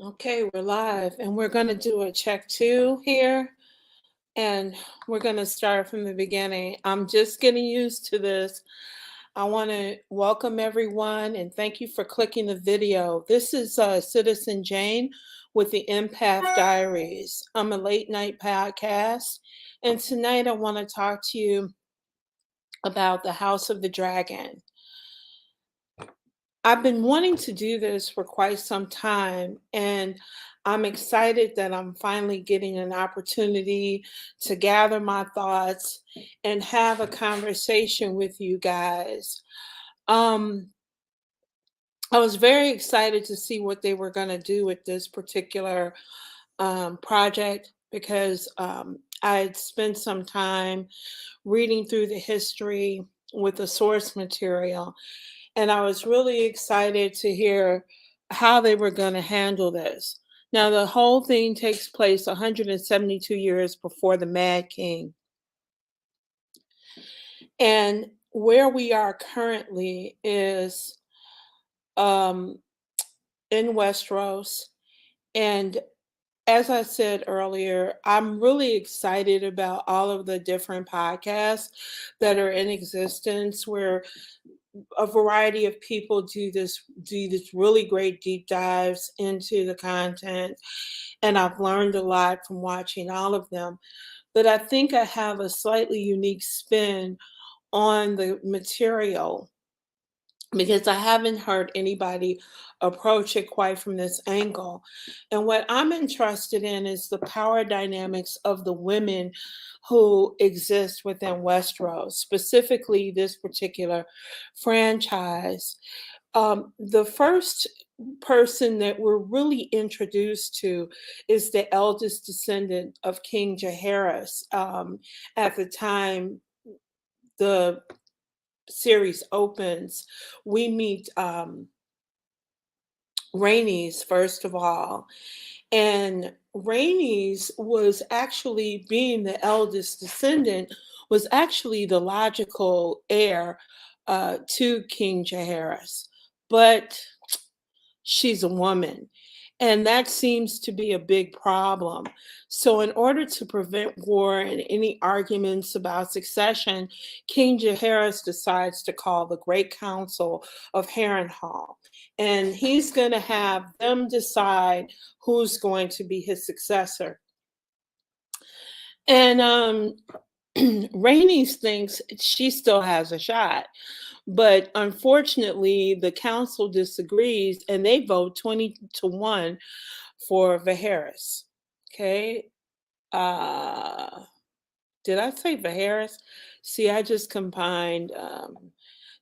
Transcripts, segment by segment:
Okay, we're live and we're going to do a check two here and we're going to start from the beginning. I'm just getting used to this. I want to welcome everyone and thank you for clicking the video. This is Citizen Jane with the Empath Diaries. I'm a late night podcast, and tonight I want to talk to you about the House of the Dragon. I've been wanting to do this for quite some time, and I'm excited that I'm finally getting an opportunity to gather my thoughts and have a conversation with you guys. Um, I was very excited to see what they were going to do with this particular project because I had spent some time reading through the history with the source material, and I was really excited to hear how they were going to handle this. Now, the whole thing takes place 172 years before the Mad King. And where we are currently is um, in Westeros. And as I said earlier, I'm really excited about all of the different podcasts that are in existence where a variety of people do this really great deep dives into the content, and I've learned a lot from watching all of them. But I think I have a slightly unique spin on the material because I haven't heard anybody approach it quite from this angle. And what I'm interested in is the power dynamics of the women who exist within Westeros, specifically this particular franchise. The first person that we're really introduced to is the eldest descendant of King Jaehaerys. At the time the series opens, we meet Rhaenys first of all, and Rhaenys was actually, being the eldest descendant, was actually the logical heir to King Jaehaerys, but she's a woman. And that seems to be a big problem. So, in order to prevent war and any arguments about succession, King Jaehaerys decides to call the Great Council of Harrenhal. And he's going to have them decide who's going to be his successor. And Rhaenys thinks she still has a shot. But unfortunately, the council disagrees and they vote 20-1 for Viserys. Okay. Uh, did I say Viserys? See, I just combined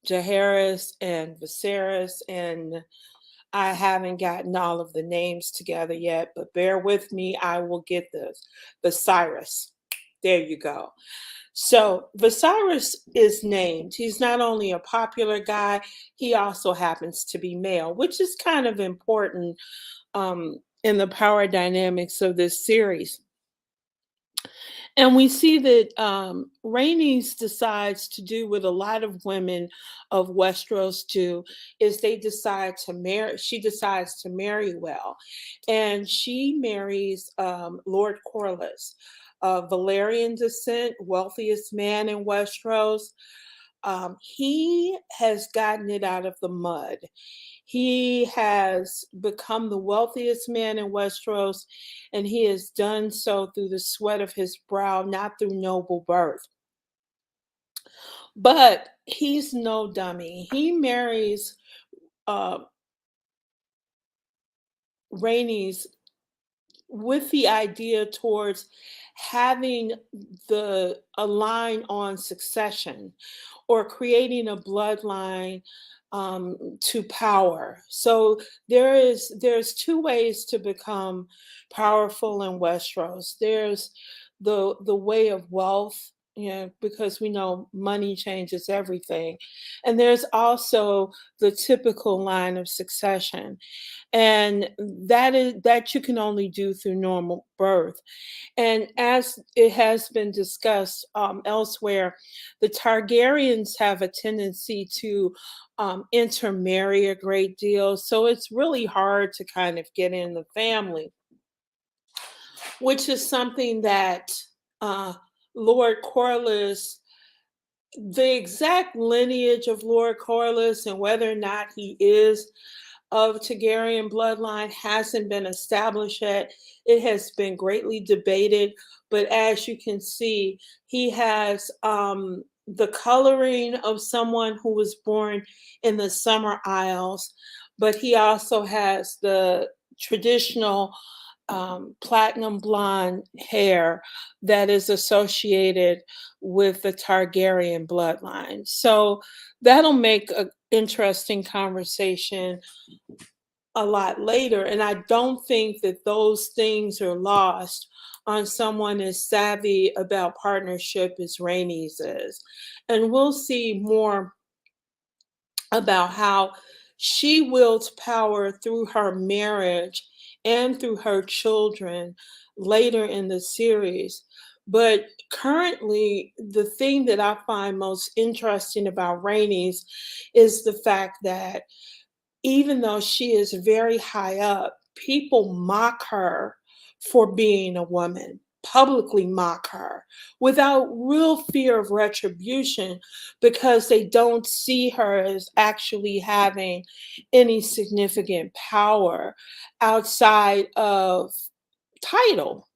Jaehaerys and Viserys, and I haven't gotten all of the names together yet, but bear with me. I will get this. Viserys. There you go. So Viserys is named. He's not only a popular guy, he also happens to be male, which is kind of important in the power dynamics of this series. And we see that Rhaenys decides to do what a lot of women of Westeros do, is they decide to marry. She decides to marry well, and she marries Lord Corlys, Valerian descent, wealthiest man in Westeros. He has gotten it out of the mud. He has become the wealthiest man in Westeros, and he has done so through the sweat of his brow, not through noble birth. But he's no dummy. He marries uh, Rhaenys with the idea towards having a line on succession or creating a bloodline to power. So there's two ways to become powerful in Westeros. There's the way of wealth, because we know money changes everything. And there's also the typical line of succession. And that you can only do through normal birth. And as it has been discussed elsewhere, the Targaryens have a tendency to intermarry a great deal. So it's really hard to kind of get in the family, which is something that uh, Lord Corlys, the exact lineage of Lord Corlys and whether or not he is of Targaryen bloodline hasn't been established yet. It has been greatly debated, but as you can see, he has the coloring of someone who was born in the Summer Isles, but he also has the traditional platinum blonde hair that is associated with the Targaryen bloodline. So that'll make an interesting conversation a lot later. And I don't think that those things are lost on someone as savvy about partnership as Rhaenys is. And we'll see more about how she wields power through her marriage and through her children later in the series. But currently, the thing that I find most interesting about Rhaenys is the fact that even though she is very high up, people mock her for being a woman, publicly mock her without real fear of retribution because they don't see her as actually having any significant power outside of title,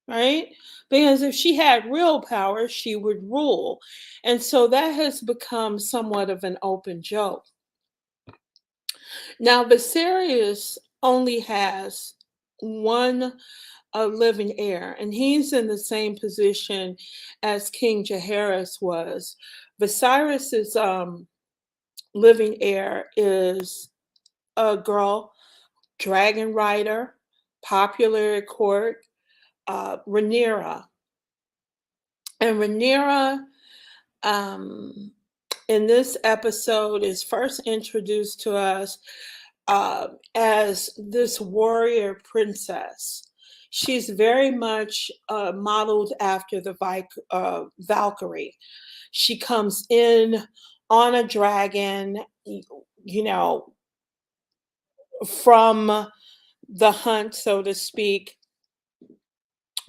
right? Because if she had real power, she would rule. And so that has become somewhat of an open joke. Now, Viserys only has one living heir, and he's in the same position as King Jaehaerys was. Viserys's living heir is a girl, dragon rider, popular at court, Rhaenyra. And Rhaenyra, um, in this episode, is first introduced to us as this warrior princess. She's very much modeled after the Valkyrie. She comes in on a dragon, you know, from the hunt, so to speak,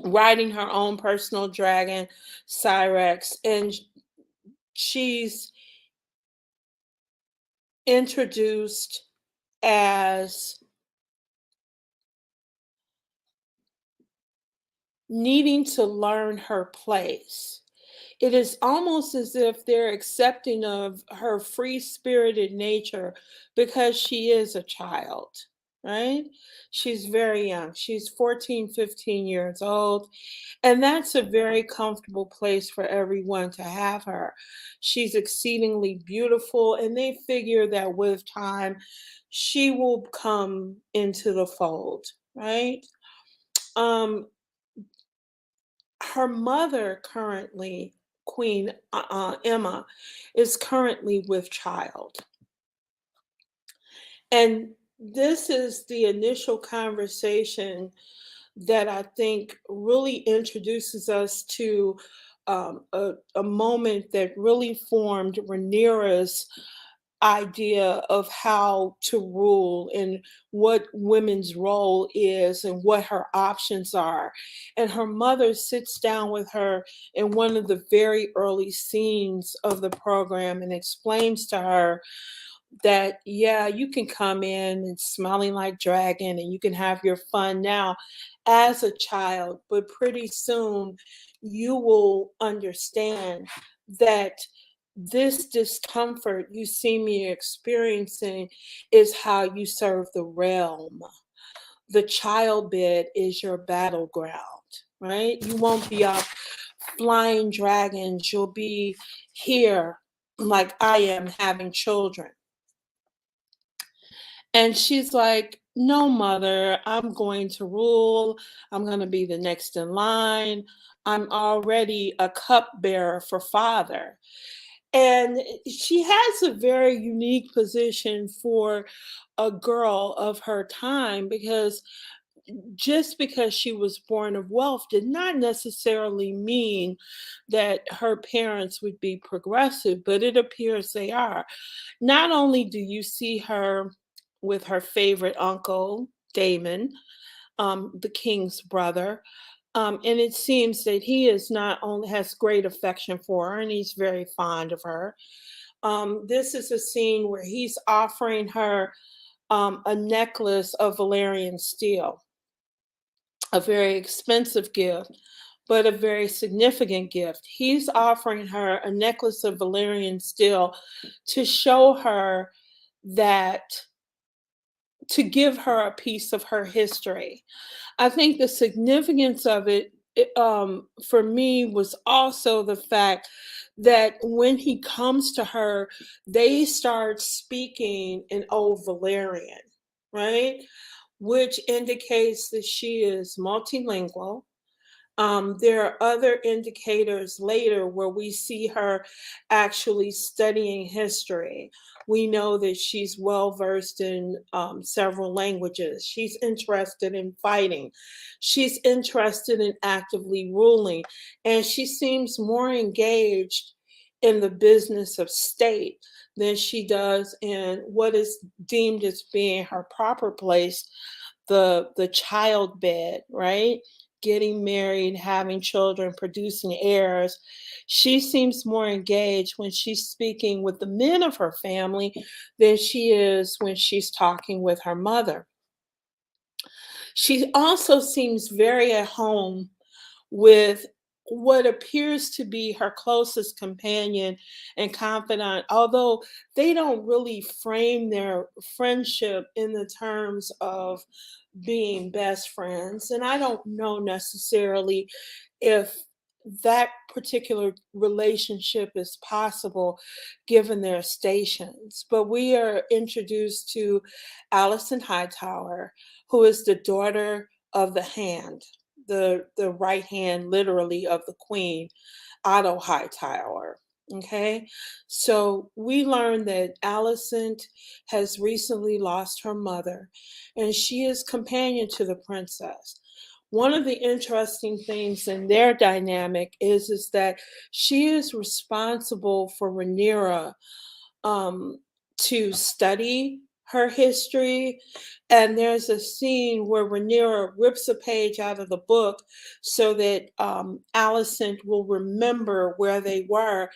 riding her own personal dragon, Syrex, and she's introduced as needing to learn her place. It is almost as if they're accepting of her free spirited nature because she is a child, right? She's very young. She's 14, 15 years old. And that's a very comfortable place for everyone to have her. She's exceedingly beautiful, and they figure that with time, she will come into the fold, right? Um, Her mother currently, Queen Emma, is currently with child. And this is the initial conversation that I think really introduces us to a moment that really formed Rhaenyra's idea of how to rule and what women's role is and what her options are. And her mother sits down with her in one of the very early scenes of the program and explains to her that, yeah, you can come in and smelling like dragon and you can have your fun now as a child, but pretty soon you will understand that this discomfort you see me experiencing is how you serve the realm. The child bed is your battleground, right? You won't be off flying dragons. You'll be here like I am having children. And she's like, "No, mother, I'm going to rule. I'm going to be the next in line. I'm already a cupbearer for father." And she has a very unique position for a girl of her time, because just because she was born of wealth did not necessarily mean that her parents would be progressive, but it appears they are. Not only do you see her with her favorite uncle, Damon, the king's brother, and it seems that he is not only has great affection for her and he's very fond of her. This is a scene where he's offering her a necklace of Valerian steel, a very expensive gift, but a very significant gift. He's offering her a necklace of Valerian steel to show her that, to give her a piece of her history. I think the significance of it, for me, was also the fact that when he comes to her, they start speaking in Old Valerian, right? Which indicates that she is multilingual. There are other indicators later where we see her actually studying history. We know that she's well versed in several languages. She's interested in fighting. She's interested in actively ruling. And she seems more engaged in the business of state than she does in what is deemed as being her proper place, the child bed, right? Getting married, having children, producing heirs. She seems more engaged when she's speaking with the men of her family than she is when she's talking with her mother. She also seems very at home with what appears to be her closest companion and confidant, although they don't really frame their friendship in the terms of being best friends. And I don't know necessarily if that particular relationship is possible given their stations. But we are introduced to Allison Hightower, who is the daughter of the hand, the right hand, literally, of the queen, Otto Hightower. Okay, so we learn that Alicent has recently lost her mother, and she is companion to the princess. One of the interesting things in their dynamic is that she is responsible for Rhaenyra um, to study her history. And there's a scene where Rhaenyra rips a page out of the book so that Alicent will remember where they were.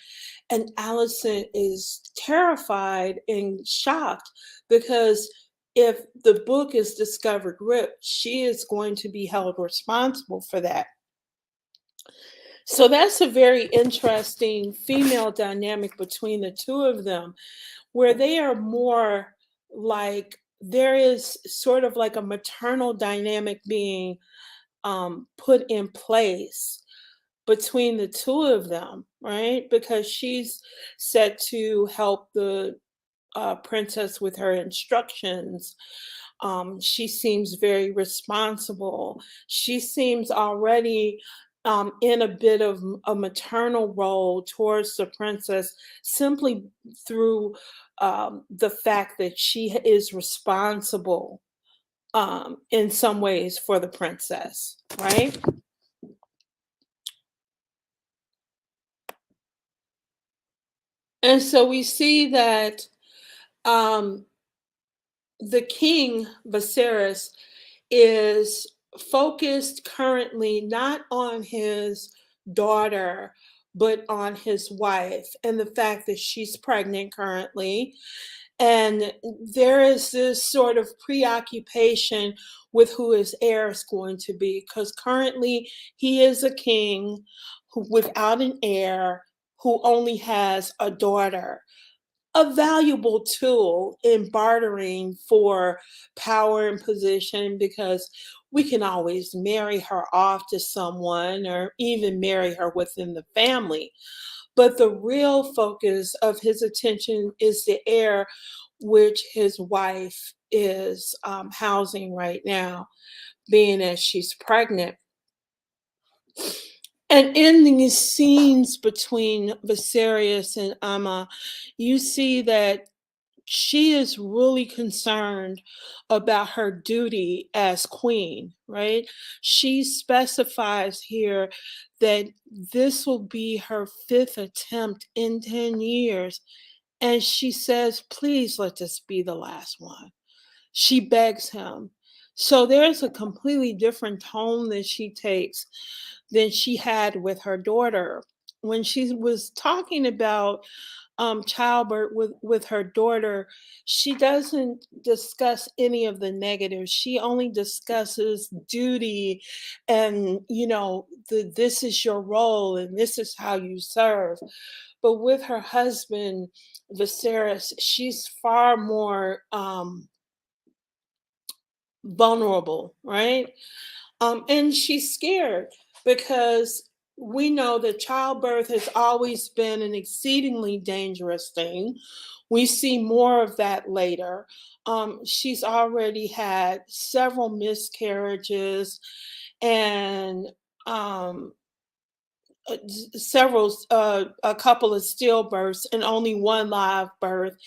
And Alicent is terrified and shocked because if the book is discovered ripped, she is going to be held responsible for that. So that's a very interesting female dynamic between the two of them, where they are more like, there is sort of like a maternal dynamic being put in place between the two of them, right? Because she's set to help the princess with her instructions. She seems very responsible. She seems already in a bit of a maternal role towards the princess, simply through the fact that she is responsible in some ways for the princess, right? And so we see that um, the king, Viserys, is focused currently not on his daughter, but on his wife and the fact that she's pregnant currently. And there is this sort of preoccupation with who his heir is going to be, because currently he is a king who, without an heir, who only has a daughter, a valuable tool in bartering for power and position, because we can always marry her off to someone or even marry her within the family. But the real focus of his attention is the heir, which his wife is housing right now, being as she's pregnant. And in these scenes between Viserys and Amma, you see that she is really concerned about her duty as queen, right? She specifies here that this will be her fifth attempt in 10 years. And she says, please let this be the last one. She begs him. So there's a completely different tone that she takes than she had with her daughter. When she was talking about childbirth with her daughter, she doesn't discuss any of the negatives. She only discusses duty and, this is your role and this is how you serve. But with her husband, Viserys, she's far more vulnerable, right? And she's scared because we know that childbirth has always been an exceedingly dangerous thing. We see more of that later. She's already had several miscarriages and um, a couple of stillbirths and only one live birth.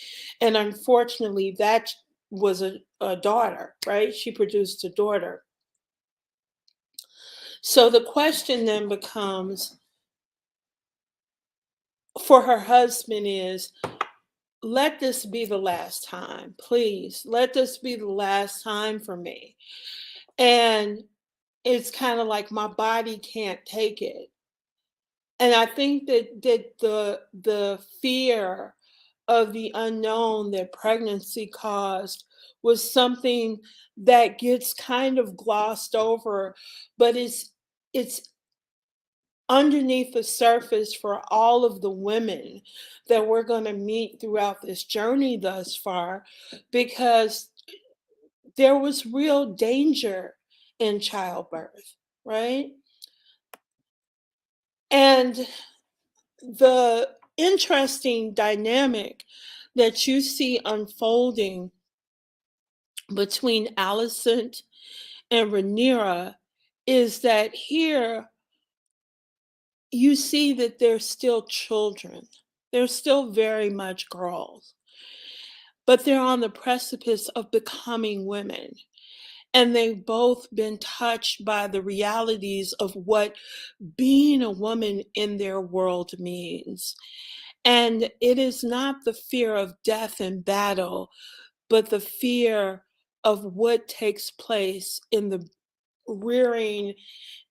And unfortunately, that was a daughter, right? She produced a daughter. So the question then becomes for her husband is, let this be the last time, please. Let this be the last time for me. And it's kind of like my body can't take it. And I think that the fear of the unknown that pregnancy caused was something that gets kind of glossed over, but it's underneath the surface for all of the women that we're going to meet throughout this journey thus far, because there was real danger in childbirth, right? And the interesting dynamic that you see unfolding between Alicent and Rhaenyra is that here you see that they're still children. They're still very much girls, but they're on the precipice of becoming women. And they've both been touched by the realities of what being a woman in their world means. And it is not the fear of death and battle, but the fear of what takes place in the rearing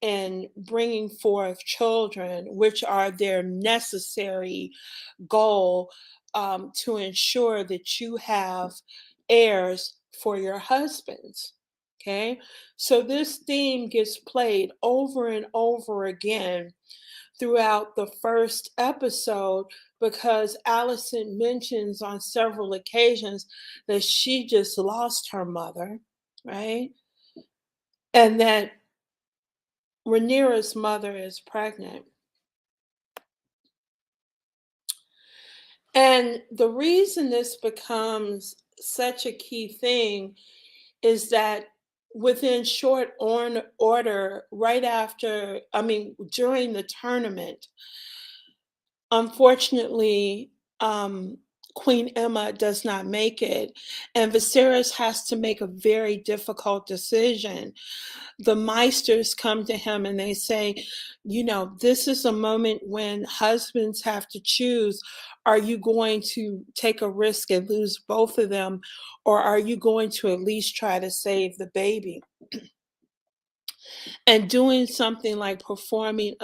and bringing forth children, which are their necessary goal to ensure that you have heirs for your husbands. Okay, so this theme gets played over and over again throughout the first episode because Allison mentions on several occasions that she just lost her mother, right? And that Rhaenyra's mother is pregnant. And the reason this becomes such a key thing is that within short order, right after, during the tournament, unfortunately, Queen Emma does not make it, and Viserys has to make a very difficult decision. The Meisters come to him and they say, this is a moment when husbands have to choose. Are you going to take a risk and lose both of them, or are you going to at least try to save the baby? And doing something like performing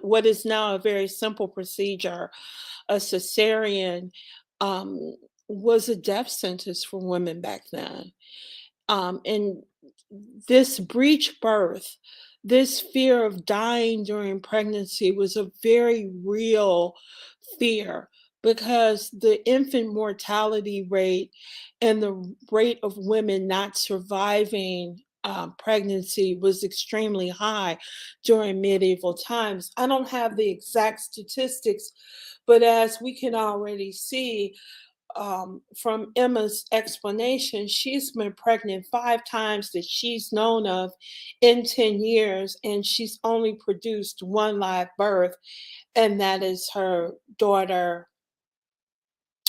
what is now a very simple procedure, a cesarean, um, was a death sentence for women back then. And this breech birth, this fear of dying during pregnancy was a very real fear because the infant mortality rate and the rate of women not surviving pregnancy was extremely high during medieval times. I don't have the exact statistics, but as we can already see, from Emma's explanation, she's been pregnant 5 times that she's known of in 10 years, and she's only produced one live birth, and that is her daughter,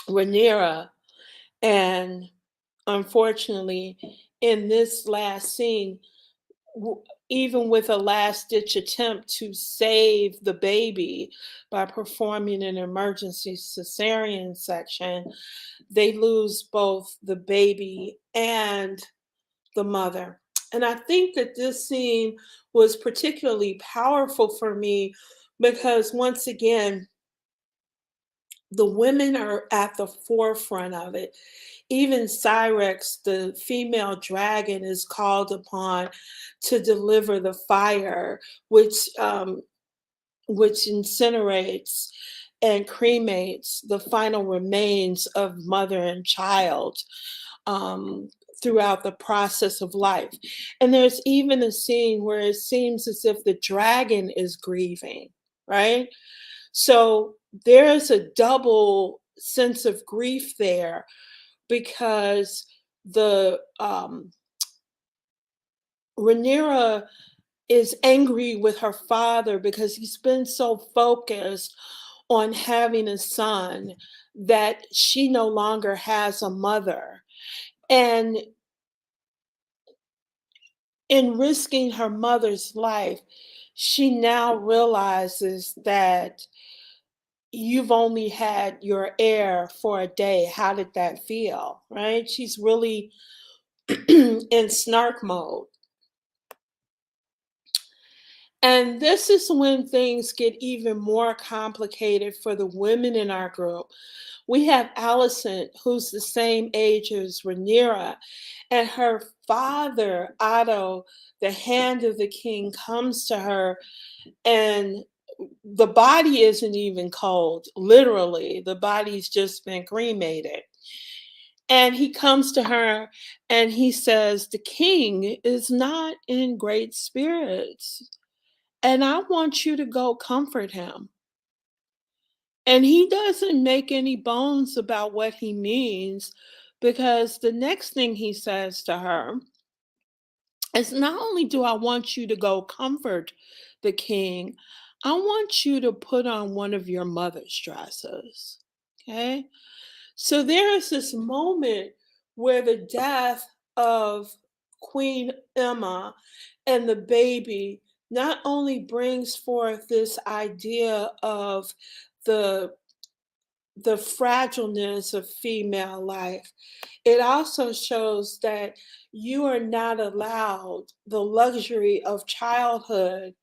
Rhaenyra. And unfortunately, in this last scene, w- even with a last ditch attempt to save the baby by performing an emergency cesarean section, they lose both the baby and the mother. And I think that this scene was particularly powerful for me because, once again, the women are at the forefront of it. Even Cyrex, the female dragon, is called upon to deliver the fire, which incinerates and cremates the final remains of mother and child, um, throughout the process of life. And there's even a scene where it seems as if the dragon is grieving, right? So there's a double sense of grief there because the Rhaenyra is angry with her father because he's been so focused on having a son that she no longer has a mother. And in risking her mother's life, she now realizes that you've only had your heir for a day. How did that feel? Right? She's really in snark mode. And this is when things get even more complicated for the women in our group. We have Allison, who's the same age as Rhaenyra, and her father, Otto, the hand of the king, comes to her, and the body isn't even cold. Literally, the body's just been cremated. And he comes to her and he says, "The king is not in great spirits, and I want you to go comfort him." And he doesn't make any bones about what he means, because the next thing he says to her is, "Not only do I want you to go comfort the king, I want you to put on one of your mother's dresses." Okay? So there is this moment where the death of Queen Emma and the baby not only brings forth this idea of the the fragileness of female life, it also shows that you are not allowed the luxury of childhood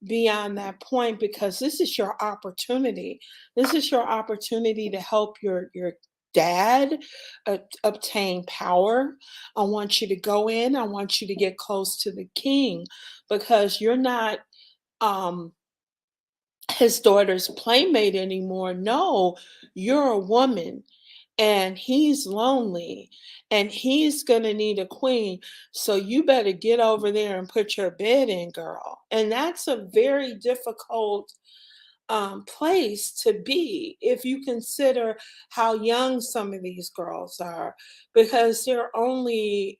beyond that point, because this is your opportunity. This is your opportunity to help your dad obtain power. I want you to go in. I want you to get close to the king, because you're not um his daughter's playmate anymore. No, you're a woman, and he's lonely, and he's going to need a queen. So you better get over there and put your bed in, girl. And that's a very difficult place to be if you consider how young some of these girls are, because they're only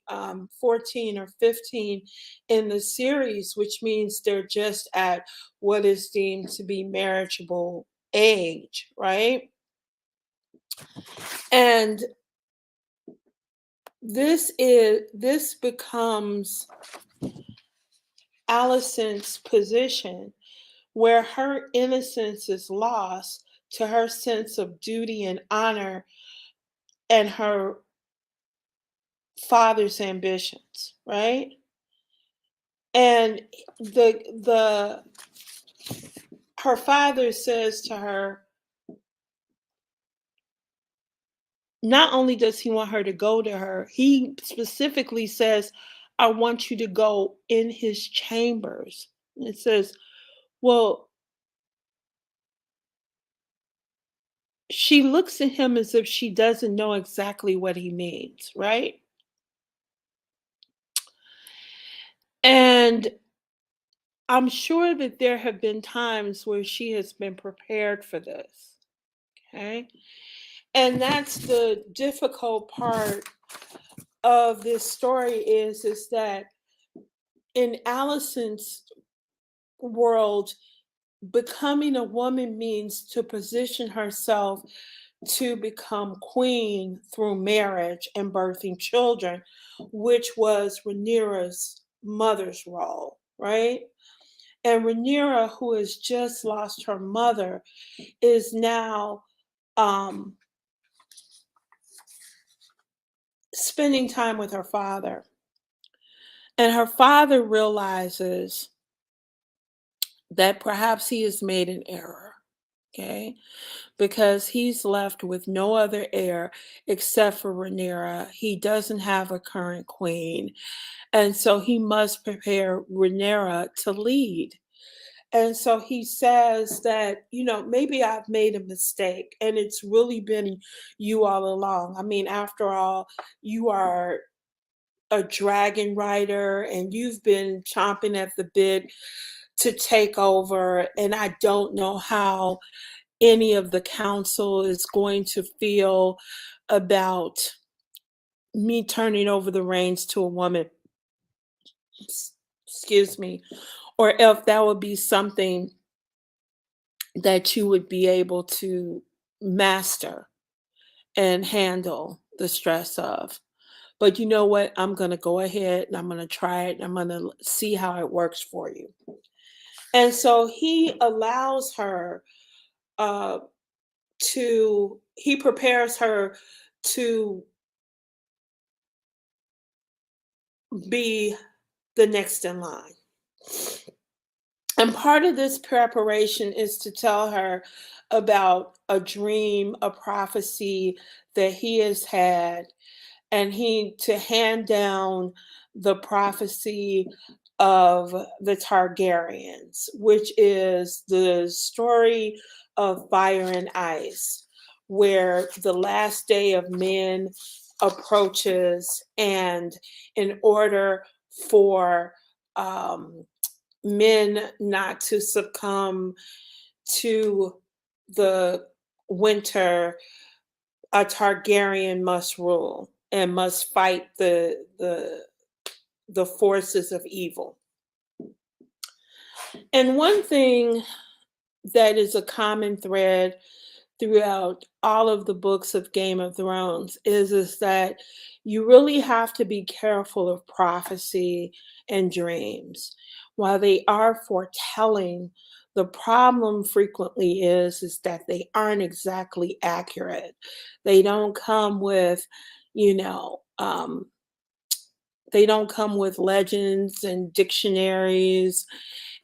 14 or 15 in the series, which means they're just at what is deemed to be marriageable age, right? And this becomes Allison's position, where her innocence is lost to her sense of duty and honor and her father's ambitions, right? And the her father says to her, not only does he want her to go to her, he specifically says, "I want you to go in his chambers." And it says, well, she looks at him as if she doesn't know exactly what he means, right? And I'm sure that there have been times where she has been prepared for this. Okay. And that's the difficult part of this story is that in Allison's world, becoming a woman means to position herself to become queen through marriage and birthing children, which was Rhaenyra's mother's role, right? And Rhaenyra, who has just lost her mother, is now um, spending time with her father. And her father realizes that perhaps he has made an error, okay? Because he's left with no other heir except for Rhaenyra. He doesn't have a current queen. And so he must prepare Rhaenyra to lead. And so he says that, maybe I've made a mistake and it's really been you all along. I mean, after all, you are a dragon rider and you've been chomping at the bit to take over. And I don't know how any of the council is going to feel about me turning over the reins to a woman. Excuse me. Or if that would be something that you would be able to master and handle the stress of. But you know what? I'm going to go ahead and I'm going to try it. And I'm going to see how it works for you. And so he allows her uh, he prepares her to be the next in line. And part of this preparation is to tell her about a dream, a prophecy that he has had, and he to hand down the prophecy of the Targaryens, which is the story of fire and ice, where the last day of men approaches, and in order for men not to succumb to the winter, a Targaryen must rule and must fight the forces of evil. And one thing that is a common thread throughout all of the books of Game of Thrones is that you really have to be careful of prophecy and dreams. While they are foretelling, the problem frequently is that they aren't exactly accurate. They don't come with, you know, um, they don't come with legends and dictionaries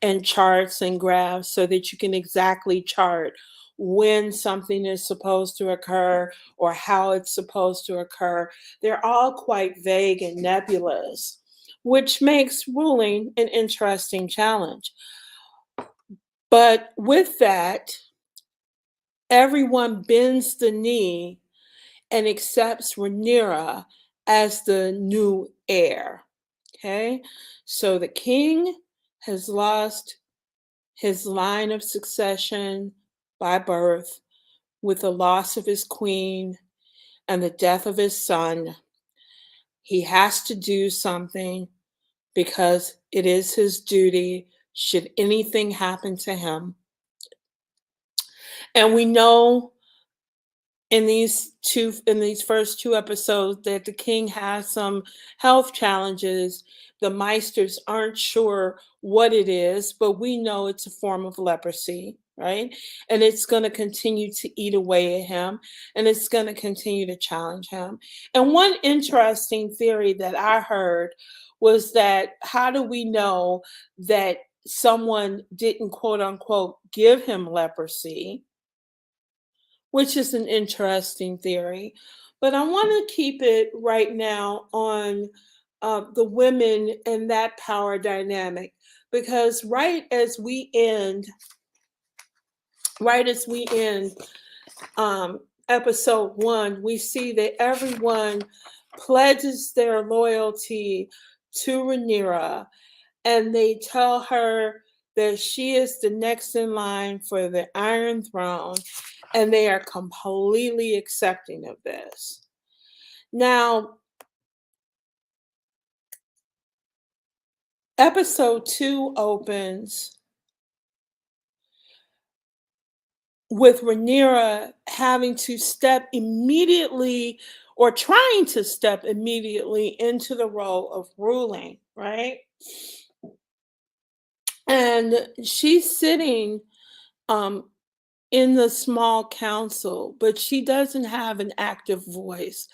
and charts and graphs so that you can exactly chart when something is supposed to occur or how it's supposed to occur. They're all quite vague and nebulous, which makes ruling an interesting challenge. But with that, everyone bends the knee and accepts Rhaenyra as the new heir. Okay, so the king has lost his line of succession by birth with the loss of his queen and the death of his son. He has to do something because it is his duty should anything happen to him. And we know in these first two episodes that the king has some health challenges. The Meisters aren't sure what it is, but we know it's a form of leprosy, right? And it's going to continue to eat away at him, and it's going to continue to challenge him. And one interesting theory that I heard was that how do we know that someone didn't quote unquote give him leprosy, which is an interesting theory. But I want to keep it right now on the women and that power dynamic, because right as we end episode 1, we see that everyone pledges their loyalty to Rhaenyra, and they tell her that she is the next in line for the Iron Throne, and they are completely accepting of this. Now, episode 2 opens with Rhaenyra having to step immediately or trying to step immediately into the role of ruling, right? And she's sitting um, in the small council, but she doesn't have an active voice.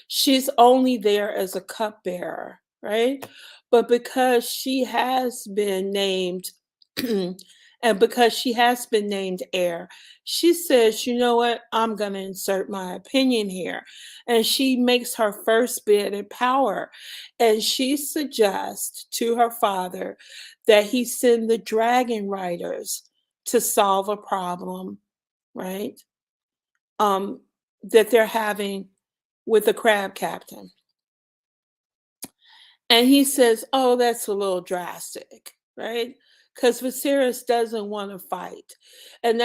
She's only there as a cupbearer, right? But because she has been named, and because she has been named heir, she says, you know what, I'm going to insert my opinion here. And she makes her first bid at power. And she suggests to her father that he send the dragon riders to solve a problem, right? Um, that they're having with the crab captain. And he says, oh, that's a little drastic, right? Because Viserys doesn't want to fight. And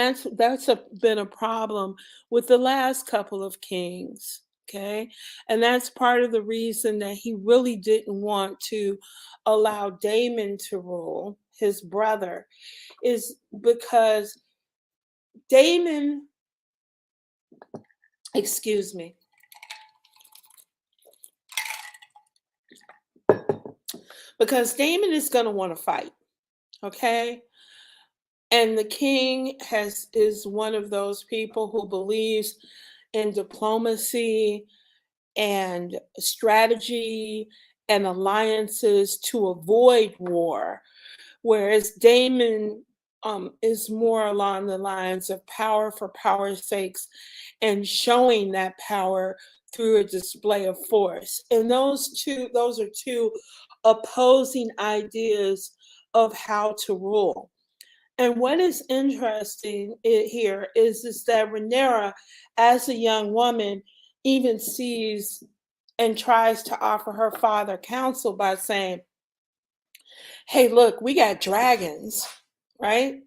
been a problem with the last couple of kings. Okay. And that's part of the reason that he really didn't want to allow Daemon to rule, his brother, is because Daemon, excuse me, because Daemon is going to want to fight. Okay. And the king is one of those people who believes in diplomacy and strategy and alliances to avoid war, whereas Damon is more along the lines of power for power's sakes and showing that power through a display of force. And those are two opposing ideas of how to rule. And what is interesting here is that Rhaenyra, as a young woman, even sees and tries to offer her father counsel by saying, hey, look, we got dragons, right?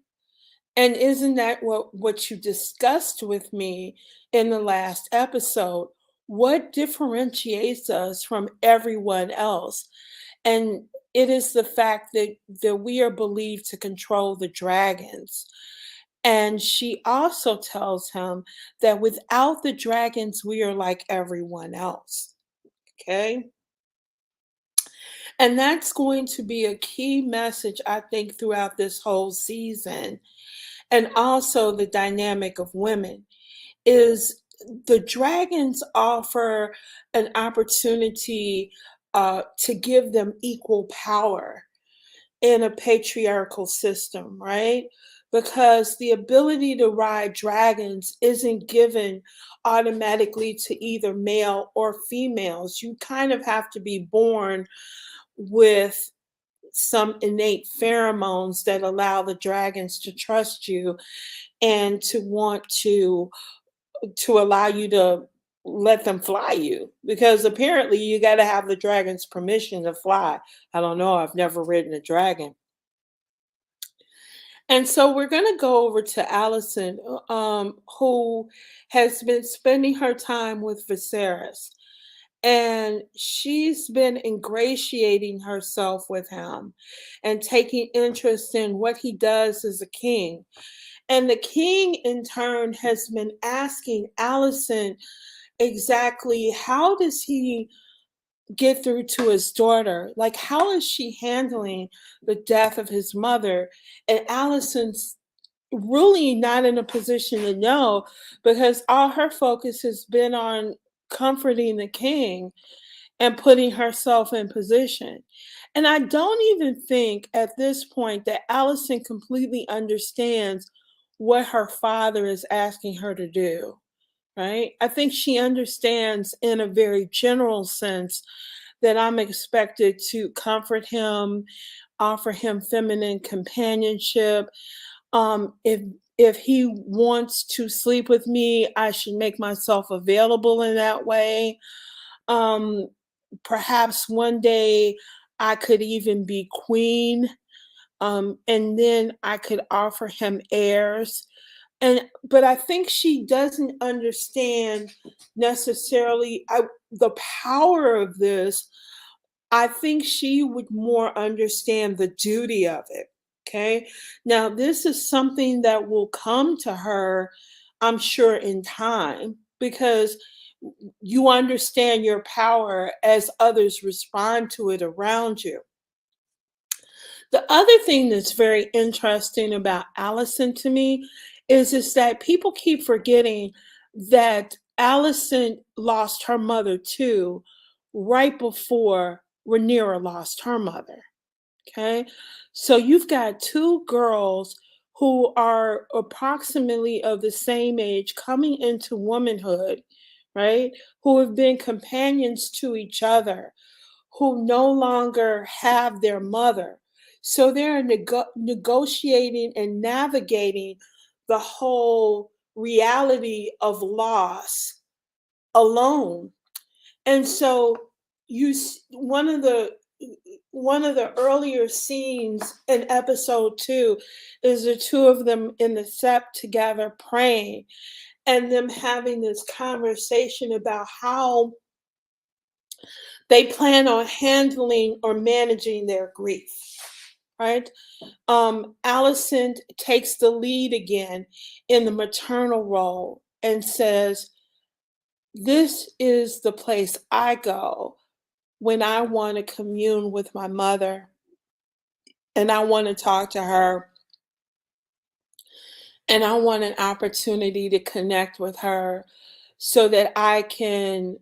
And isn't that what you discussed with me in the last episode? What differentiates us from everyone else? And it is the fact that we are believed to control the dragons. And she also tells him that without the dragons, we are like everyone else. Okay. And that's going to be a key message, I think, throughout this whole season. And also the dynamic of women is the dragons offer an opportunity to give them equal power in a patriarchal system, right? Because the ability to ride dragons isn't given automatically to either male or females. You kind of have to be born with some innate pheromones that allow the dragons to trust you and to want to allow you to let them fly you, because apparently you got to have the dragon's permission to fly. I don't know, I've never ridden a dragon. And so we're going to go over to Allison, who has been spending her time with Viserys. And she's been ingratiating herself with him and taking interest in what he does as a king. And the king, in turn, has been asking Allison exactly how does he get through to his daughter? Like, how is she handling the death of his mother? And Allison's really not in a position to know, because all her focus has been on comforting the king and putting herself in position. And I don't even think at this point that Allison completely understands what her father is asking her to do, right? I think she understands in a very general sense that I'm expected to comfort him, offer him feminine companionship. If he wants to sleep with me, I should make myself available in that way. Perhaps one day I could even be queen and then I could offer him heirs. But I think she doesn't understand necessarily the power of this. I think she would more understand the duty of it. Okay. Now, this is something that will come to her, I'm sure, in time, because you understand your power as others respond to it around you. The other thing that's very interesting about Allison to me is that people keep forgetting that Allison lost her mother too, right before Rhaenyra lost her mother. Okay. So you've got two girls who are approximately of the same age coming into womanhood, right? Who have been companions to each other, who no longer have their mother. So they're negotiating and navigating the whole reality of loss alone. And so one of the earlier scenes in episode 2 is the two of them in the sept together praying, and them having this conversation about how they plan on handling or managing their grief, right? Allison takes the lead again in the maternal role and says, this is the place I go when I want to commune with my mother and I want to talk to her and I want an opportunity to connect with her so that I can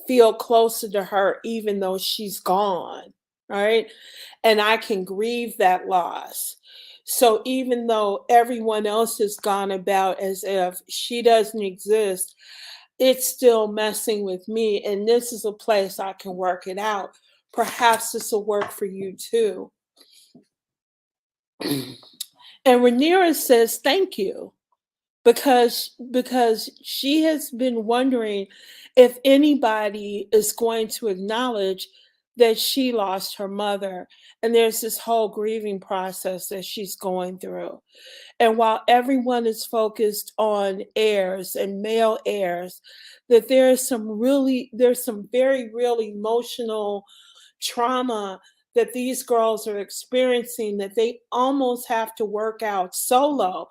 feel closer to her even though she's gone, right? And I can grieve that loss. So even though everyone else has gone about as if she doesn't exist, it's still messing with me. And this is a place I can work it out. Perhaps this will work for you too. And Rhaenyra says, thank you. Because she has been wondering if anybody is going to acknowledge that she lost her mother, and there's this whole grieving process that she's going through. And while everyone is focused on heirs and male heirs, that there's some very real emotional trauma that these girls are experiencing that they almost have to work out solo,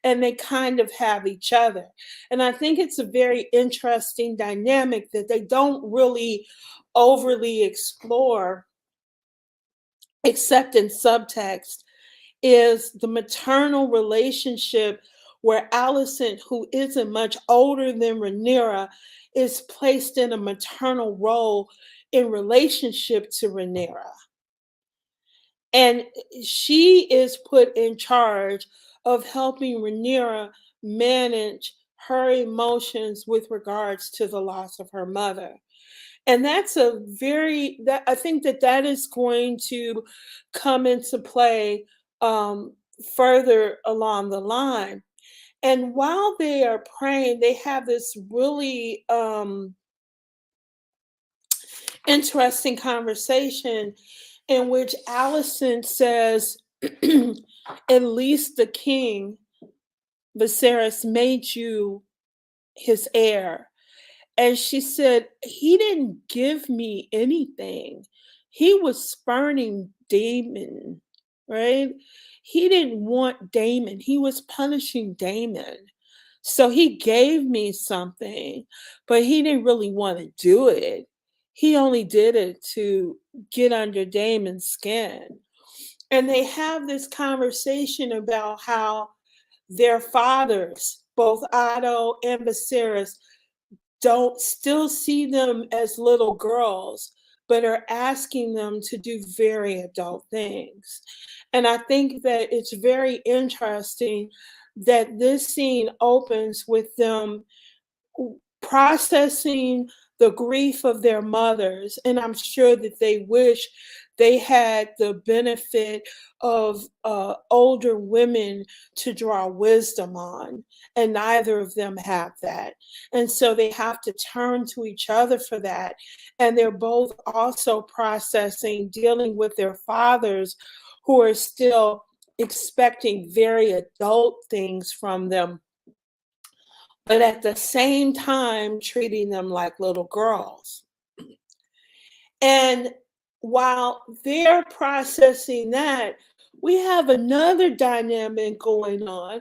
and they kind of have each other. And I think it's a very interesting dynamic that they don't really overly explore except in subtext, is the maternal relationship where Allison, who isn't much older than Rhaenyra, is placed in a maternal role in relationship to Rhaenyra. And she is put in charge of helping Rhaenyra manage her emotions with regards to the loss of her mother. And that's a very that I think that that is going to come into play further along the line. And while they are praying, they have this really interesting conversation in which Allison says, at least the king, Viserys, made you his heir. And she said, he didn't give me anything. He was spurning Damon, right? He didn't want Damon. He was punishing Damon. So he gave me something, but he didn't really want to do it. He only did it to get under Damon's skin. And they have this conversation about how their fathers, both Otto and Viserys, don't still see them as little girls, but are asking them to do very adult things. And I think that it's very interesting that this scene opens with them processing the grief of their mothers. And I'm sure that they wish they had the benefit of older women to draw wisdom on, and neither of them have that. And so they have to turn to each other for that. And they're both also processing, dealing with their fathers who are still expecting very adult things from them, but at the same time treating them like little girls. And while they're processing that, we have another dynamic going on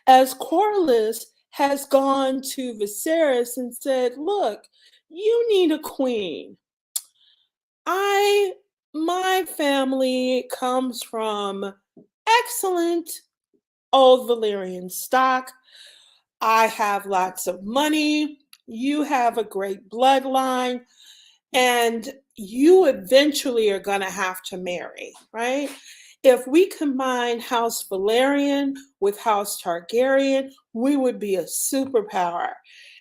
as Corlys has gone to Viserys and said, look, you need a queen. My family comes from excellent old Valyrian stock. I have lots of money. You have a great bloodline. And you eventually are going to have to marry, right? If we combine House Valerian with House Targaryen, we would be a superpower.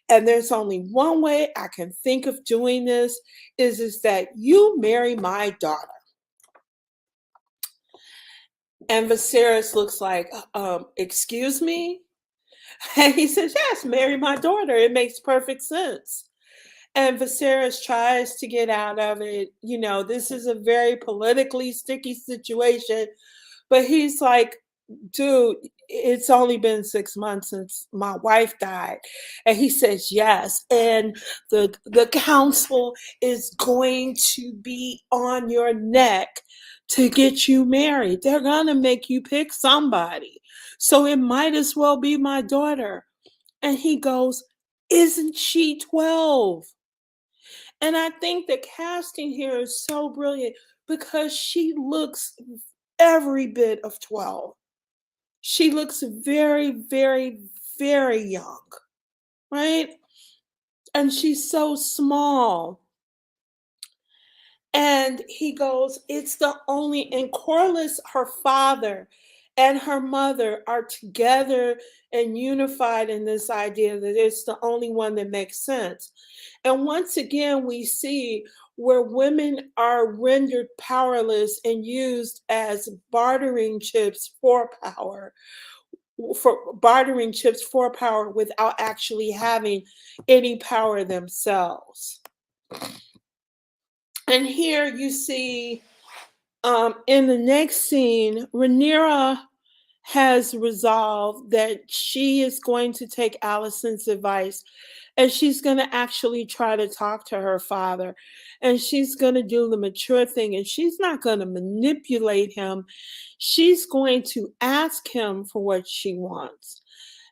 And there's only one way I can think of doing this is that you marry my daughter. And Viserys looks like, excuse me? And he says, yes, marry my daughter. It makes perfect sense. And Viserys tries to get out of it. You know, this is a very politically sticky situation. But he's like, dude, it's only been 6 months since my wife died. And he says, yes. And the council is going to be on your neck to get you married. They're going to make you pick somebody. So it might as well be my daughter. And he goes, isn't she 12? And I think the casting here is so brilliant because she looks every bit of 12. She looks very, very, very young, right? And she's so small. And he goes, it's the only, and Corlys, her father, and her mother are together and unified in this idea that it's the only one that makes sense. And once again, we see where women are rendered powerless and used as bartering chips for power, without actually having any power themselves. And here you see in the next scene, Rhaenyra has resolved that she is going to take Alicent's advice and she's going to actually try to talk to her father and she's going to do the mature thing and she's not going to manipulate him. She's going to ask him for what she wants.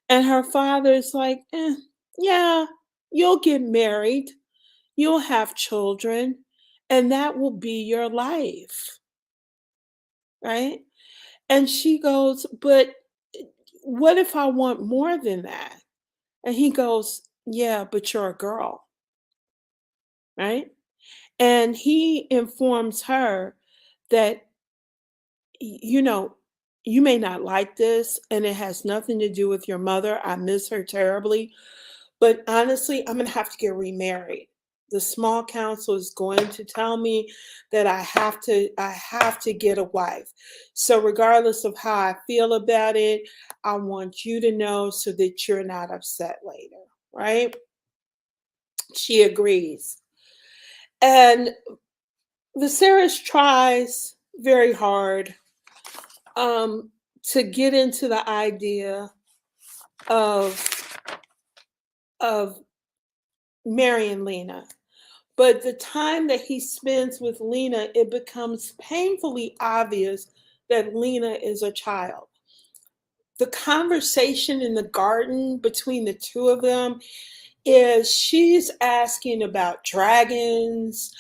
And her father's like, yeah, you'll get married, you'll have children, and that will be your life, right? And she goes, but what if I want more than that? And he goes, yeah, but you're a girl, right? And he informs her that, you know, you may not like this and it has nothing to do with your mother. I miss her terribly. But honestly, I'm going to have to get remarried. The small council is going to tell me that I have to get a wife. So regardless of how I feel about it, I want you to know so that you're not upset later, right? She agrees. And Viserys tries very hard to get into the idea of marrying Lena. But the time that he spends with Lena, it becomes painfully obvious that Lena is a child. The conversation in the garden between the two of them is she's asking about dragons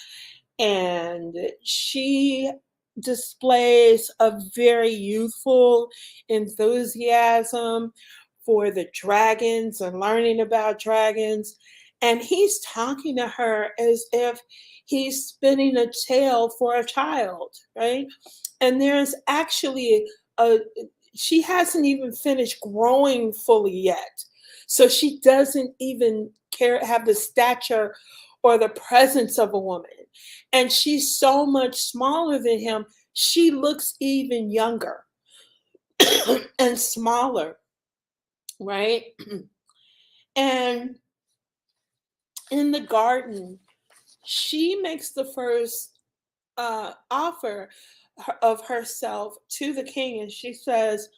and she displays a very youthful enthusiasm for the dragons and learning about dragons. And he's talking to her as if he's spinning a tale for a child, right? And there's actually she hasn't even finished growing fully yet. So she doesn't even have the stature or the presence of a woman. And she's so much smaller than him, she looks even younger and smaller, right? And in the garden, she makes the first offer of herself to the king, and she says,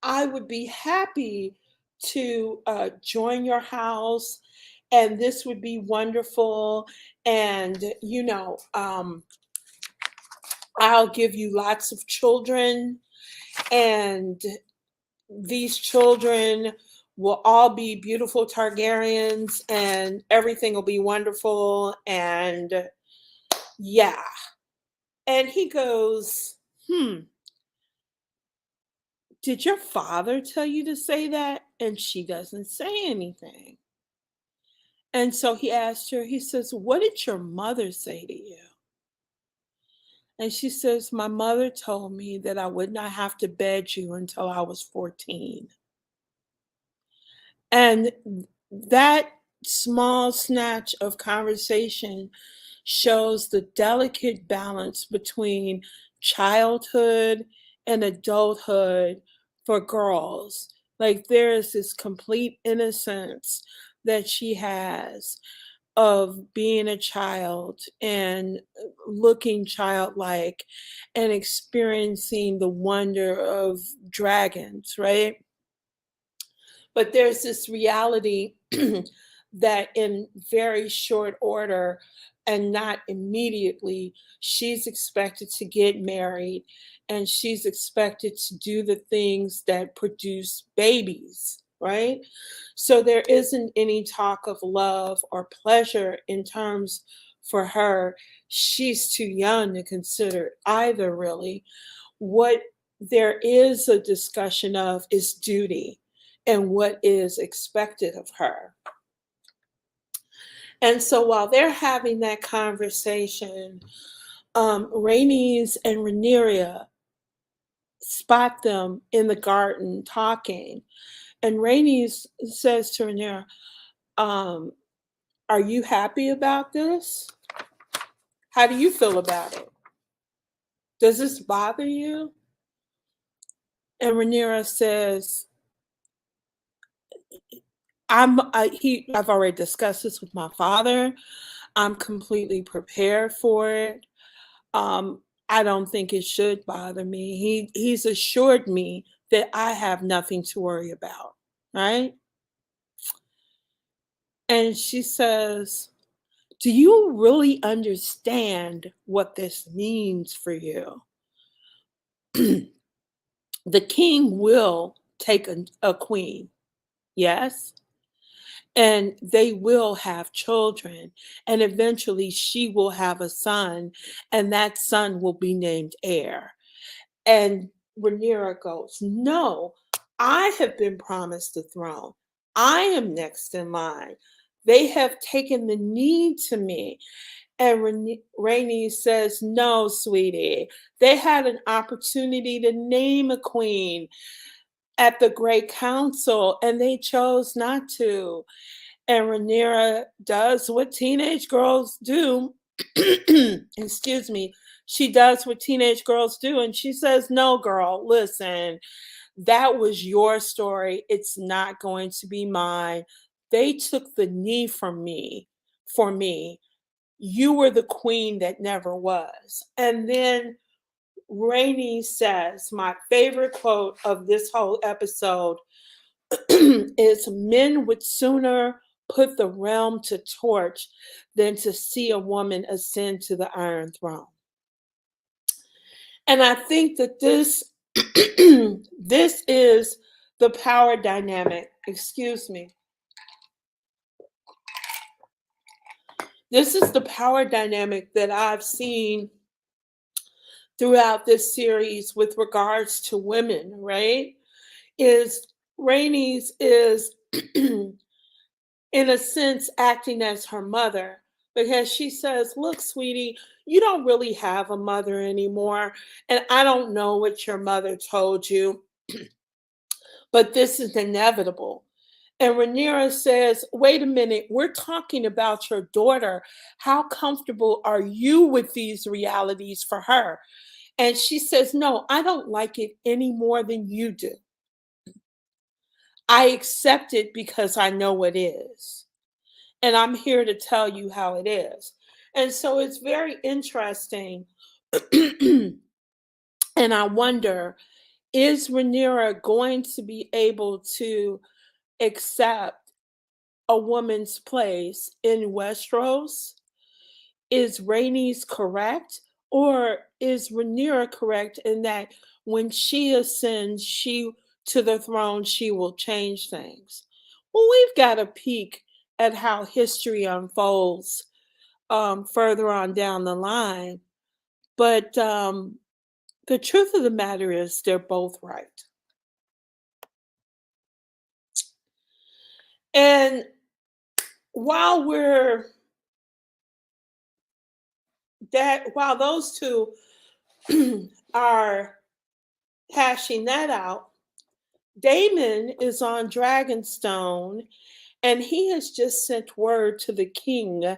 I would be happy to join your house, and this would be wonderful. And, I'll give you lots of children, and these children will all be beautiful Targaryens, and everything will be wonderful. And yeah. And he goes, did your father tell you to say that? And she doesn't say anything. And so he asked her, he says, what did your mother say to you? And she says, my mother told me that I would not have to bed you until I was 14. And that small snatch of conversation shows the delicate balance between childhood and adulthood for girls. Like there is this complete innocence that she has of being a child and looking childlike and experiencing the wonder of dragons, right? But there's this reality that in very short order and not immediately, she's expected to get married and she's expected to do the things that produce babies, right? So there isn't any talk of love or pleasure in terms for her. She's too young to consider either, really. What there is a discussion of is duty and what is expected of her. And so while they're having that conversation, Rhaenys and Rhaenyra spot them in the garden talking. And Rhaenys says to Rhaenyra, um, are you happy about this? How do you feel about it? Does this bother you? And Rhaenyra says, I've already discussed this with my father. I'm completely prepared for it. I don't think it should bother me. He's assured me that I have nothing to worry about, right? And she says, do you really understand what this means for you? The king will take a queen, yes, and they will have children, and eventually she will have a son, and that son will be named heir. And Rhaenyra goes, no, I have been promised the throne. I am next in line. They have taken the knee to me. And Rhaenys says, no, sweetie. They had an opportunity to name a queen at the Great Council, and they chose not to. And Rhaenyra does what teenage girls do. Excuse me. She does what teenage girls do. And she says, no, girl, listen, that was your story. It's not going to be mine. They took the knee from me for me. You were the queen that never was. And then Rainey says, my favorite quote of this whole episode is men would sooner put the realm to torch than to see a woman ascend to the Iron Throne. And I think that this this is the power dynamic. Excuse me. This is the power dynamic that I've seen throughout this series with regards to women, right? Is Rhaenys is in a sense acting as her mother because she says, look, sweetie, you don't really have a mother anymore. And I don't know what your mother told you, but this is inevitable. And Rhaenyra says, wait a minute, we're talking about your daughter. How comfortable are you with these realities for her? And she says, no, I don't like it any more than you do. I accept it because I know it is. And I'm here to tell you how it is. And so it's very interesting. And I wonder, is Rhaenyra going to be able to accept a woman's place in Westeros? Is Rhaenys correct? Or is Rhaenyra correct in that when she ascends she to the throne, she will change things? Well, we've got a peek at how history unfolds further on down the line. But the truth of the matter is, they're both right. And while we're while those two are hashing that out, Damon is on Dragonstone and he has just sent word to the king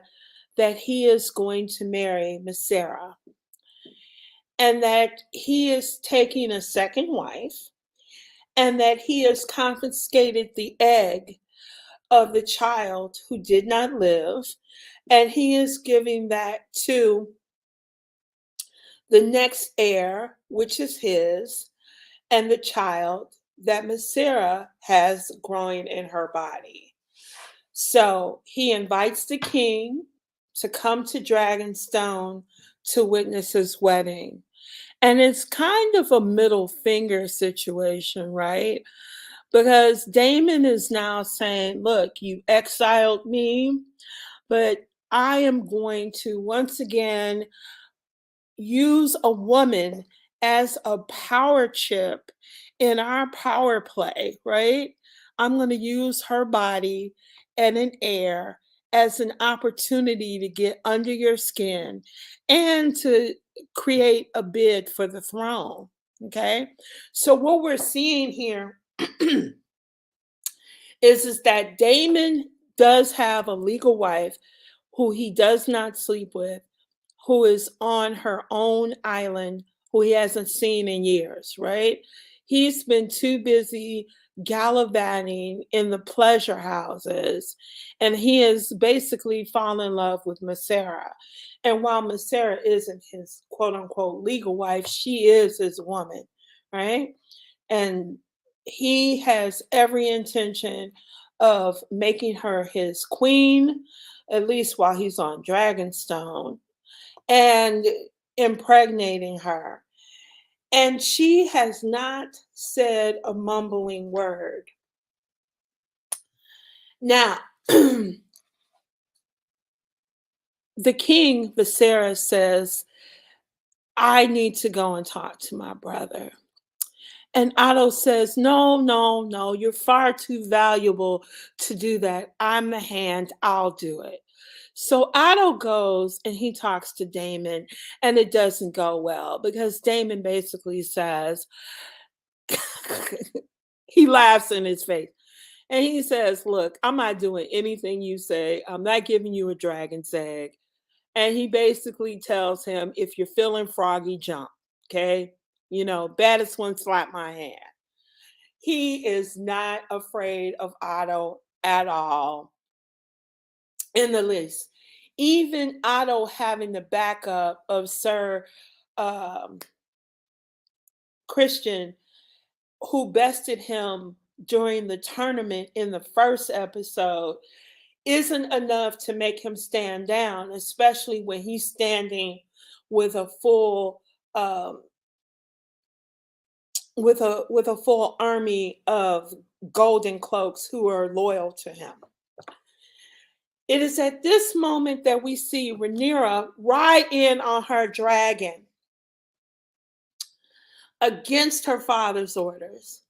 that he is going to marry Mysera and that he is taking a second wife and that he has confiscated the egg of the child who did not live, and he is giving that to the next heir, which is his, and the child that Mysera has growing in her body. So he invites the king to come to Dragonstone to witness his wedding. And it's kind of a middle finger situation, right? Because Damon is now saying, look, you exiled me, but I am going to once again use a woman as a power chip in our power play, right? I'm going to use her body and an heir as an opportunity to get under your skin and to create a bid for the throne. Okay. So, what we're seeing here is that Damon does have a legal wife who he does not sleep with, who is on her own island, who he hasn't seen in years, right? He's been too busy gallivanting in the pleasure houses, and he has basically fallen in love with Mysera. And while Mysera isn't his quote unquote legal wife, she is his woman, right? And he has every intention of making her his queen, at least while he's on Dragonstone, and impregnating her. And she has not said a mumbling word. Now, the king, Viserys, says, I need to go and talk to my brother. And Otto says, no, no, no, you're far too valuable to do that. I'm the hand, I'll do it. So Otto goes and he talks to Damon, and it doesn't go well because Damon basically says, he laughs in his face. And he says, look, I'm not doing anything you say. I'm not giving you a dragon's egg. And he basically tells him, if you're feeling froggy, jump. Okay. You know, baddest one slap my hand. He is not afraid of Otto at all, in the least. Even Otto having the backup of Sir um, Christian, who bested him during the tournament in the first episode, isn't enough to make him stand down, especially when he's standing with a full with a full army of golden cloaks who are loyal to him. It is at this moment that we see Rhaenyra ride in on her dragon against her father's orders.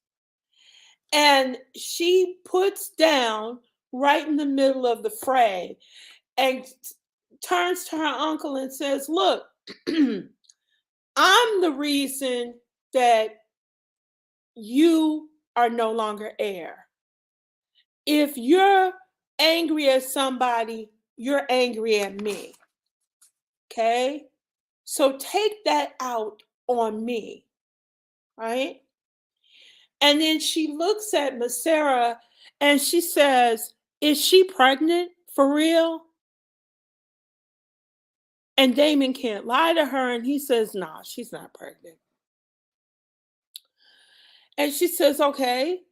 And she puts down right in the middle of the fray and turns to her uncle and says, look, I'm the reason that you are no longer heir. If you're angry at somebody, you're angry at me. Okay? So take that out on me. Right? And then she looks at Mysera and she says, is she pregnant for real? And Damon can't lie to her, and he says, "Nah, she's not pregnant." And she says, "Okay,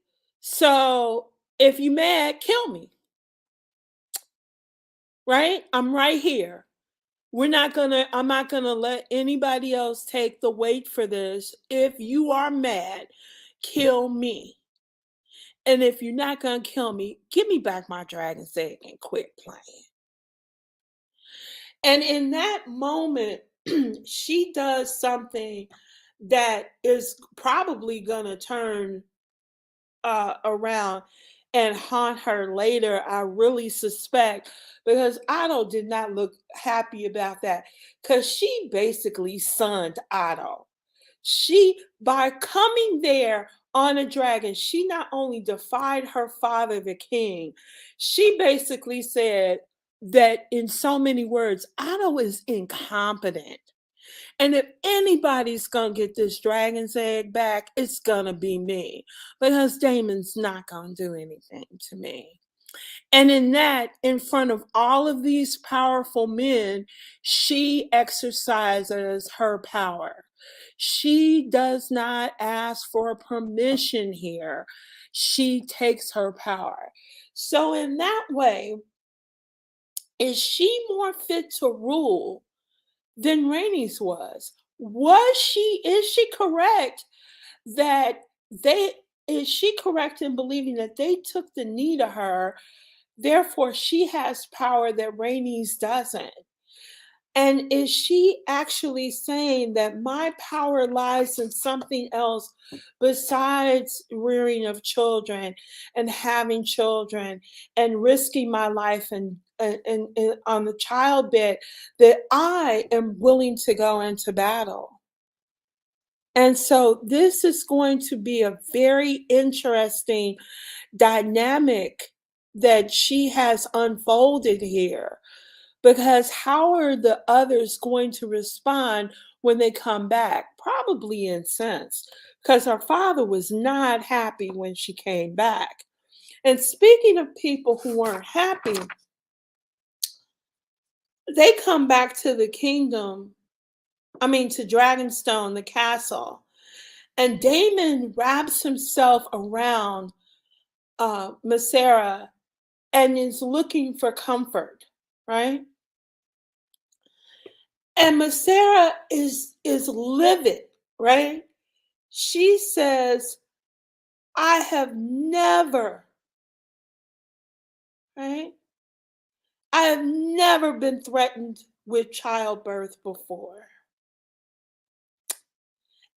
so if you mad, kill me, right? I'm right here. I'm not gonna let anybody else take the weight for this. If you are mad, kill me. And if you're not gonna kill me, give me back my dragon's egg and quit playing." And in that moment, she does something that is probably gonna turn around and haunt her later, I really suspect, because Otto did not look happy about that, because she basically sunned Otto. She, by coming there on a dragon, she not only defied her father, the king, she basically said that in so many words, Otto is incompetent. And if anybody's gonna get this dragon's egg back, it's gonna be me, because Damon's not gonna do anything to me. And in that, in front of all of these powerful men, she exercises her power. She does not ask for permission here. She takes her power. So, in that way, is she more fit to rule than Rainey's was? Is she correct that they, is she correct in believing that they took the knee to her, therefore she has power that Rainey's doesn't? And is she actually saying that my power lies in something else besides rearing of children and having children and risking my life and on the child bed, that I am willing to go into battle? And so this is going to be a very interesting dynamic that she has unfolded here, because how are the others going to respond when they come back? Probably incensed, because her father was not happy when she came back. And speaking of people who weren't happy, they come back to the kingdom, I mean, to Dragonstone, the castle. And Damon wraps himself around Masera and is looking for comfort, right? And Masera is livid, right? She says, "I have never, right? I have never been threatened with childbirth before."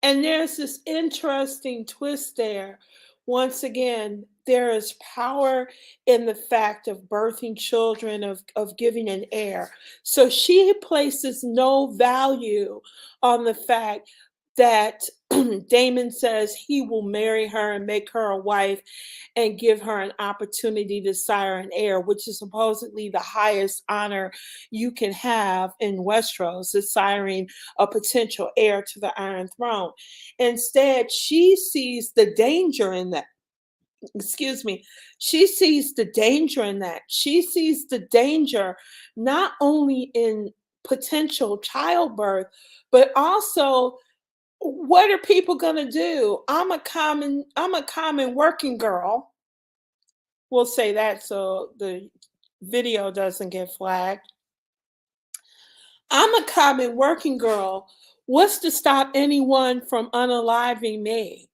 And there's this interesting twist there. Once again, there is power in the fact of birthing children, of giving an heir. So she places no value on the fact that Damon says he will marry her and make her a wife and give her an opportunity to sire an heir, which is supposedly the highest honor you can have in Westeros, is siring a potential heir to the Iron Throne. Instead, she sees the danger in that. Excuse me. She sees the danger in that. She sees the danger not only in potential childbirth, but also, what are people going to do? I'm a common working girl. We'll say that so the video doesn't get flagged. I'm a common working girl. What's to stop anyone from unaliving me?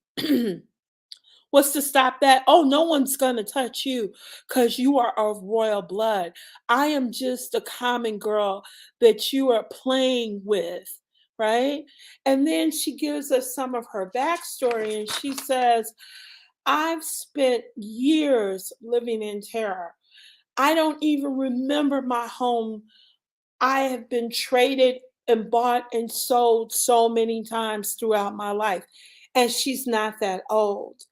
What's to stop that? Oh, no one's going to touch you because you are of royal blood. I am just a common girl that you are playing with, right? And then she gives us some of her backstory, and she says, "I've spent years living in terror. I don't even remember my home. I have been traded and bought and sold so many times throughout my life." And she's not that old.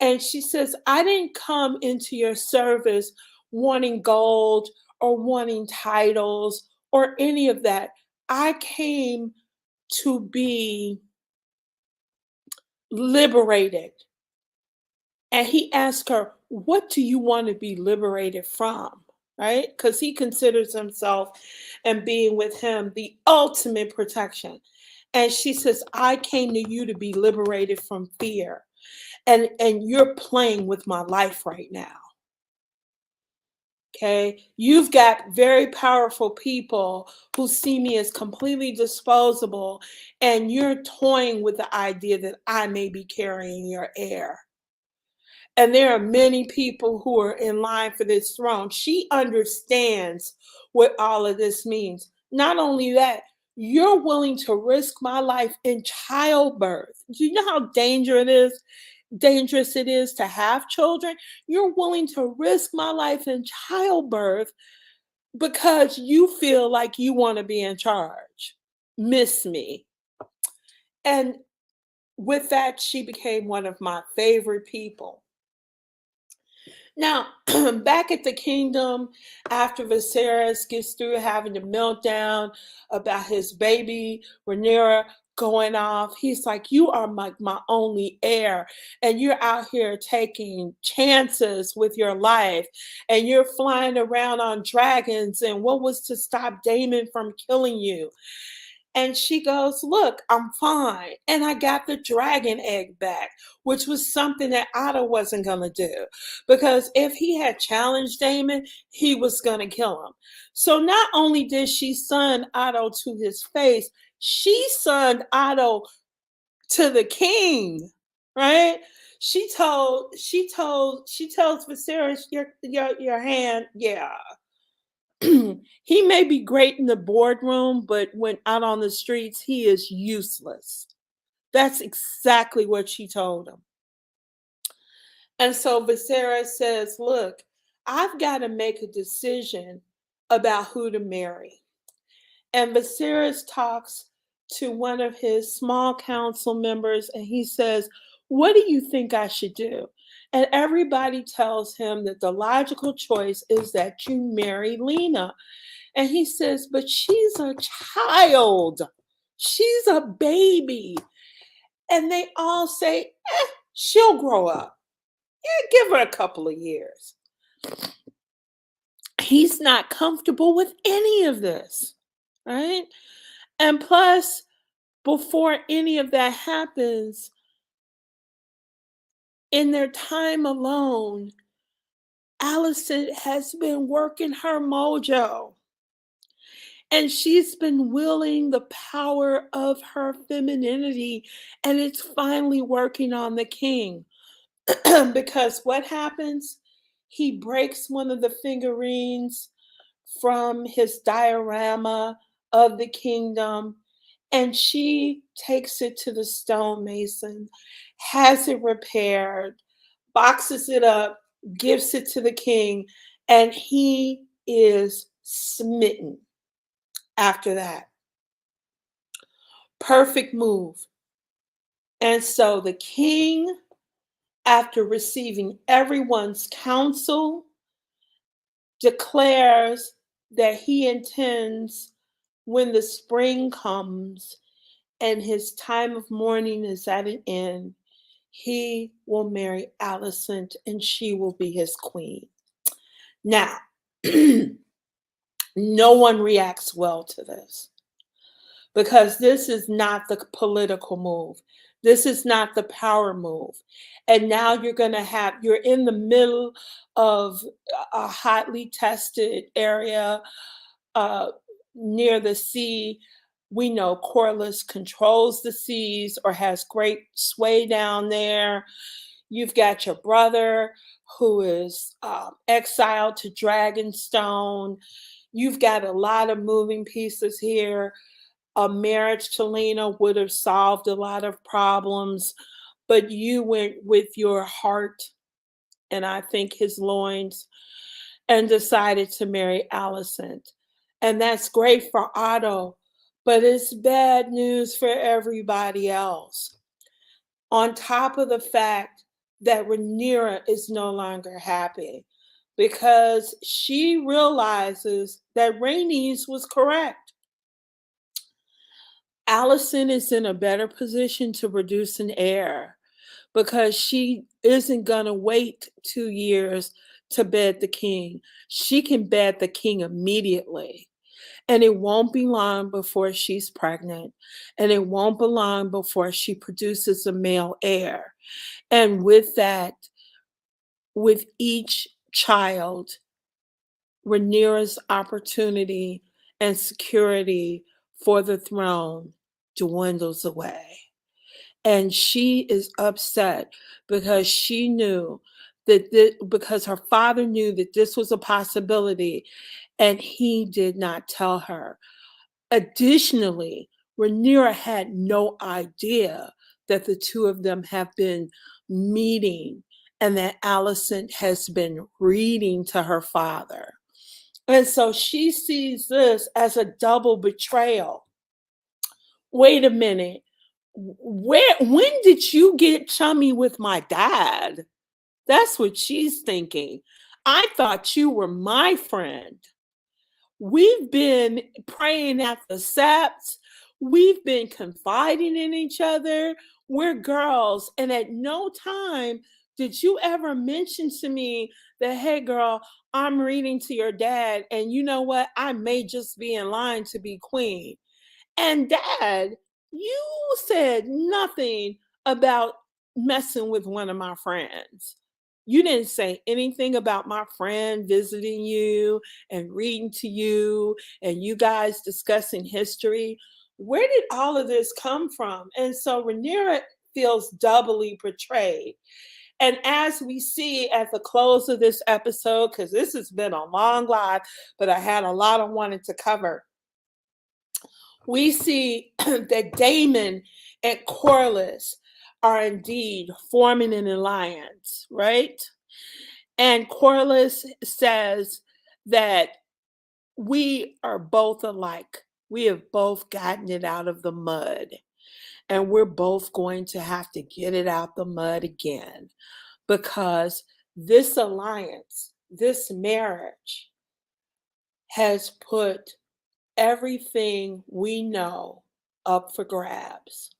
And she says, "I didn't come into your service wanting gold or wanting titles or any of that. I came to be liberated." And he asked her, "What do you want to be liberated from?" right? Because he considers himself and being with him the ultimate protection. And she says, I came to you to be liberated from fear. And you're playing with my life right now. Okay. You've got very powerful people who see me as completely disposable, and you're toying with the idea that I may be carrying your heir. And there are many people who are in line for this throne. She understands what all of this means. Not only that, you're willing to risk my life in childbirth. Do you know how dangerous it is to have children? You're willing to risk my life in childbirth because you feel like you want to be in charge. Miss me. And with that, she became one of my favorite people. Now, back at the kingdom, after Viserys gets through having the meltdown about his baby Rhaenyra going off, he's like, "You are my only heir, and you're out here taking chances with your life, and you're flying around on dragons. And what was to stop Daemon from killing you?" And she goes, "Look, I'm fine. And I got the dragon egg back," which was something that Otto wasn't going to do. Because if he had challenged Damon, he was going to kill him. So not only did she son Otto to his face, she son Otto to the king, right? She tells Viserys, your hand, yeah. He may be great in the boardroom, but when out on the streets, he is useless. That's exactly what she told him. And so Viserys says, "Look, I've got to make a decision about who to marry." And Viserys talks to one of his small council members and he says, "What do you think I should do?" And everybody tells him that the logical choice is that you marry Lena. And he says, "But she's a child. She's a baby." And they all say, "She'll grow up. Yeah, give her a couple of years." He's not comfortable with any of this, right? And plus, before any of that happens, in their time alone, Allison has been working her mojo. And she's been wielding the power of her femininity, and it's finally working on the king. Because what happens? He breaks one of the figurines from his diorama of the kingdom, and she takes it to the stonemason, has it repaired, boxes it up, gives it to the king, and he is smitten after that. Perfect move. And so the king, after receiving everyone's counsel, declares that he intends, when the spring comes and his time of mourning is at an end, he will marry Alicent and she will be his queen. Now, no one reacts well to this because this is not the political move. This is not the power move. And now you're in the middle of a hotly tested area uh, near the sea. We know Corlys controls the seas or has great sway down there. You've got your brother who is exiled to Dragonstone. You've got a lot of moving pieces here. A marriage to Lena would have solved a lot of problems, but you went with your heart and I think his loins and decided to marry Alicent. And that's great for Otto, but it's bad news for everybody else. On top of the fact that Rhaenyra is no longer happy because she realizes that Rhaenys was correct. Allison is in a better position to produce an heir because she isn't going to wait 2 years to bed the king. She can bed the king immediately. And it won't be long before she's pregnant. And it won't be long before she produces a male heir. And with that, with each child, Rhaenyra's opportunity and security for the throne dwindles away. And she is upset because she knew because her father knew that this was a possibility and he did not tell her. Additionally, Rhaenyra had no idea that the two of them have been meeting and that Alicent has been reading to her father. And so she sees this as a double betrayal. Wait a minute. When did you get chummy with my dad? That's what she's thinking. I thought you were my friend. We've been praying at the Septs. We've been confiding in each other. We're girls. And at no time did you ever mention to me that, hey, girl, I'm reading to your dad. And you know what? I may just be in line to be queen. And dad, you said nothing about messing with one of my friends. You didn't say anything about my friend visiting you and reading to you and you guys discussing history. Where did all of this come from? And so Rhaenyra feels doubly betrayed. And as we see at the close of this episode, because this has been a long live, but I had a lot I wanted to cover, we see that Daemon and Corlys are indeed forming an alliance, right? And Corlys says that we are both alike. We have both gotten it out of the mud. And we're both going to have to get it out the mud again because this alliance, this marriage has put everything we know up for grabs.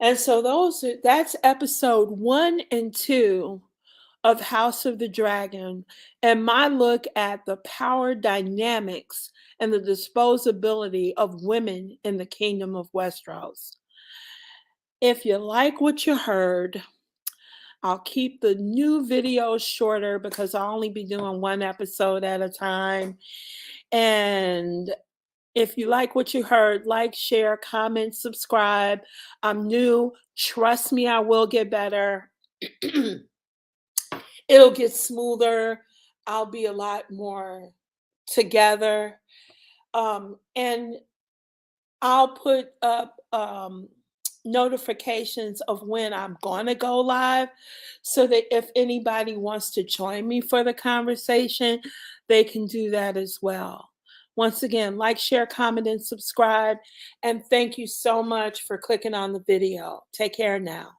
And so that's episode 1 and 2 of House of the Dragon and my look at the power dynamics and the disposability of women in the kingdom of Westeros. If you like what you heard, I'll keep the new videos shorter because I'll only be doing one episode at a time. And if you like what you heard, like, share, comment, subscribe. I'm new. Trust me, I will get better. It'll get smoother. I'll be a lot more together. And I'll put up notifications of when I'm going to go live so that if anybody wants to join me for the conversation, they can do that as well. Once again, like, share, comment, and subscribe. And thank you so much for clicking on the video. Take care now.